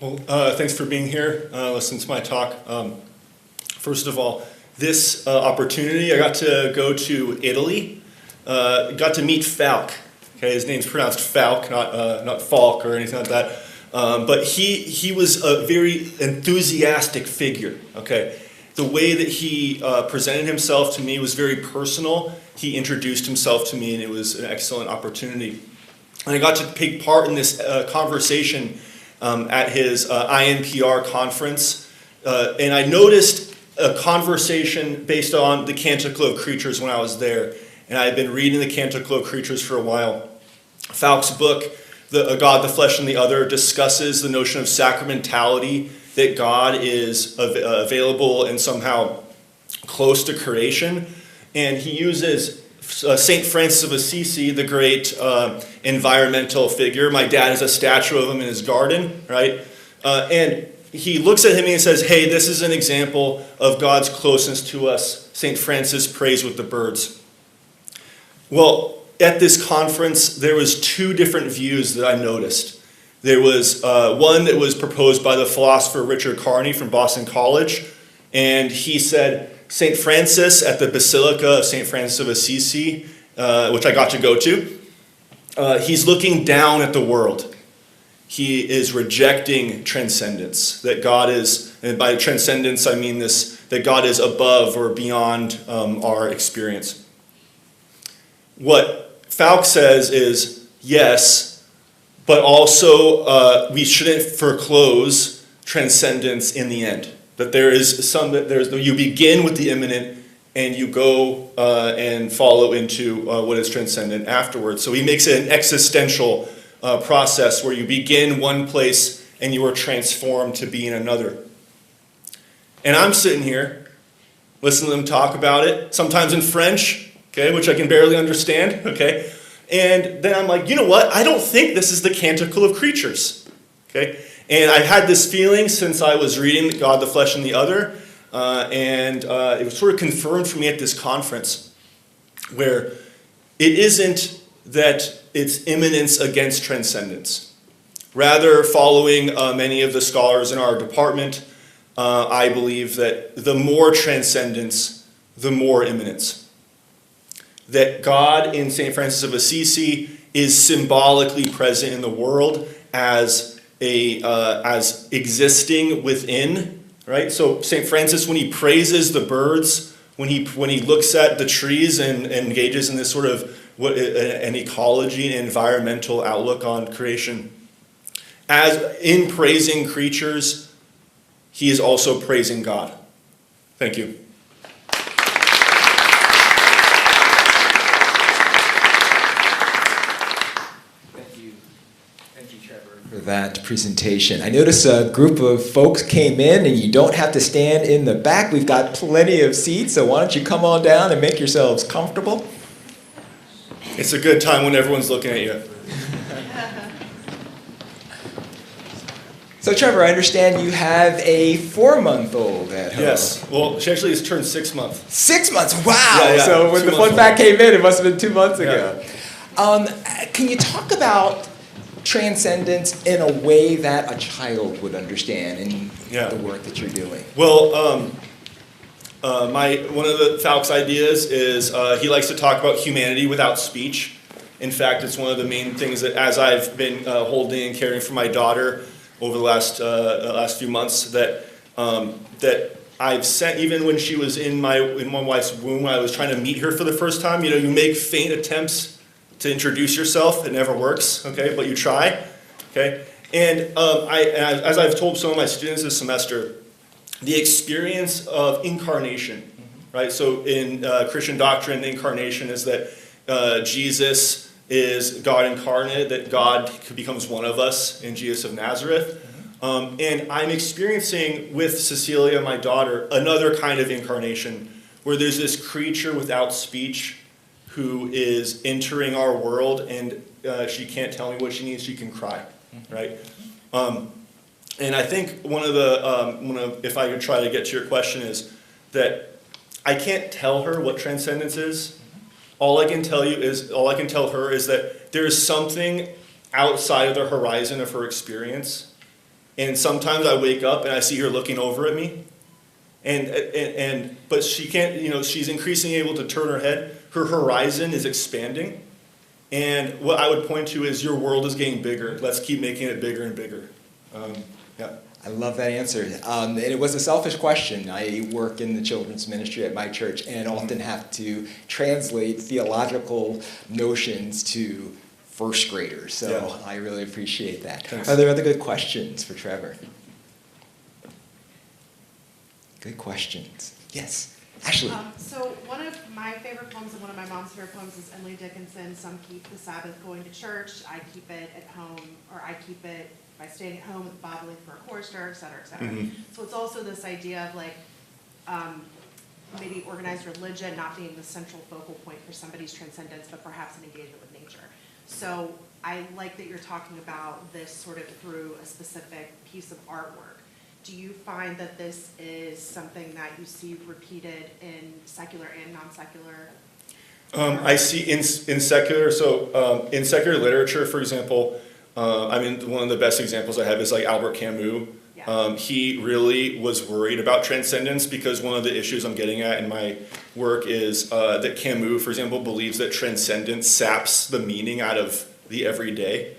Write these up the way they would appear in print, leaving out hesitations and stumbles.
Well, thanks for being here, listening to my talk. First of all, this opportunity, I got to go to Italy, got to meet Falk. Okay, his name's pronounced Falk, not Falk or anything like that. But he was a very enthusiastic figure. Okay, the way that he presented himself to me was very personal. He introduced himself to me, and it was an excellent opportunity. And I got to take part in this conversation at his INPR conference, and I noticed a conversation based on the Canticle of Creatures when I was there, and I had been reading the Canticle of Creatures for a while. Falk's book, God, the Flesh, and the Other, discusses the notion of sacramentality, that God is available and somehow close to creation, and he uses St. Francis of Assisi, the great environmental figure. My dad has a statue of him in his garden, right? And he looks at him and he says, hey, this is an example of God's closeness to us. St. Francis prays with the birds. Well, at this conference, there was two different views that I noticed. There was one that was proposed by the philosopher Richard Carney from Boston College, and he said, St. Francis at the Basilica of St. Francis of Assisi, which I got to go to, he's looking down at the world. He is rejecting transcendence, that God is, and by transcendence I mean this, that God is above or beyond our experience. What Falk says is, yes, but also we shouldn't foreclose transcendence in the end. That you begin with the immanent and you go and follow into what is transcendent afterwards. So he makes it an existential process where you begin one place and you are transformed to be in another. And I'm sitting here listening to them talk about it, sometimes in French, okay, which I can barely understand, okay? And then I'm like, you know what? I don't think this is the Canticle of Creatures, okay? And I've had this feeling since I was reading God, the Flesh, and the Other, and it was sort of confirmed for me at this conference, where it isn't that it's immanence against transcendence. Rather, following many of the scholars in our department, I believe that the more transcendence, the more immanence. That God in St. Francis of Assisi is symbolically present in the world as existing within, right? So St. Francis, when he praises the birds, when he looks at the trees and engages in this sort of an ecology and environmental outlook on creation, as in praising creatures, he is also praising God. Thank you. For that presentation. I noticed a group of folks came in, and you don't have to stand in the back. We've got plenty of seats, so why don't you come on down and make yourselves comfortable? It's a good time when everyone's looking at you. So Trevor, I understand you have a 4-month-old at home. Yes. Well, she actually has turned 6 months. 6 months? Wow! Yeah. So when the fun fact came in, it must have been 2 months ago. Yeah. Can you talk about transcendence in a way that a child would understand in the work that you're doing? Well, one of the Falk's ideas is he likes to talk about humanity without speech. In fact, it's one of the main things that, as I've been holding and caring for my daughter over the last few months, that I've sent, even when she was in my wife's womb, I was trying to meet her for the first time. You know, you make faint attempts to introduce yourself. It never works, okay, but you try, okay? And as I've told some of my students this semester, the experience of incarnation, right? So in Christian doctrine, incarnation is that Jesus is God incarnate, that God becomes one of us in Jesus of Nazareth. And I'm experiencing with Cecilia, my daughter, another kind of incarnation where there's this creature without speech who is entering our world, and she can't tell me what she needs. She can cry, right? And I think one of if I could try to get to your question, is that I can't tell her what transcendence is. All I can tell her is that there is something outside of the horizon of her experience And sometimes I wake up and I see her looking over at me. But she can't, she's increasingly able to turn her head. Her horizon is expanding. And what I would point to is your world is getting bigger. Let's keep making it bigger and bigger. Yeah. I love that answer. And it was a selfish question. I work in the children's ministry at my church and often have to translate theological notions to first graders. So Yeah. I really appreciate that. Thanks. Are there other good questions for Trevor? Good questions. Yes. Ashley. So one of my favorite poems and one of my mom's favorite poems is Emily Dickinson's Some Keep the Sabbath Going to Church. I keep it at home, or I keep it by staying at home with bobbling for a chorister, et cetera, et cetera. Mhm. So it's also this idea of like maybe organized religion not being the central focal point for somebody's transcendence, but perhaps an engagement with nature. So I like that you're talking about this sort of through a specific piece of artwork. Do you find that this is something that you see repeated in secular and non-secular? I see in secular, in secular literature, for example, one of the best examples I have is like Albert Camus. Yeah. He really was worried about transcendence because one of the issues I'm getting at in my work is that Camus, for example, believes that transcendence saps the meaning out of the everyday,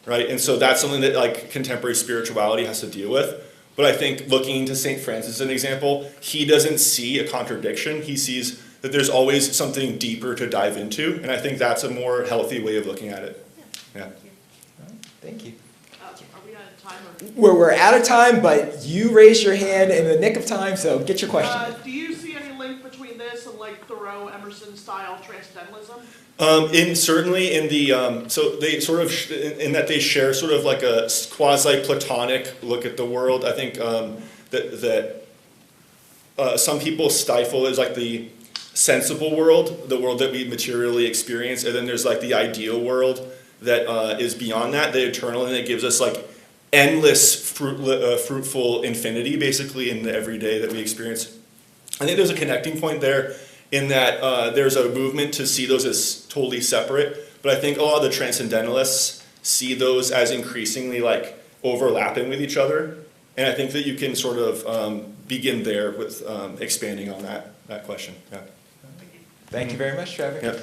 right? And so that's something that like contemporary spirituality has to deal with. But I think looking to St. Francis as an example, he doesn't see a contradiction. He sees that there's always something deeper to dive into, and I think that's a more healthy way of looking at it. Yeah. Thank you. Are we out of time? Or? We're out of time, but you raised your hand in the nick of time, so get your question. Do you see any link between this and like Thoreau, Emerson style transcendentalism? Certainly in the so they sort of in that they share sort of like a quasi-Platonic look at the world. I think that some people stifle as like the sensible world, the world that we materially experience, and then there's like the ideal world that is beyond that, the eternal, and it gives us like endless fruitful infinity, basically in the everyday that we experience. I think there's a connecting point there in that there's a movement to see those as totally separate, but I think a lot of the transcendentalists see those as increasingly like overlapping with each other, and I think that you can sort of begin there with expanding on that question. Yeah. Thank you very much, Trevor. Yep.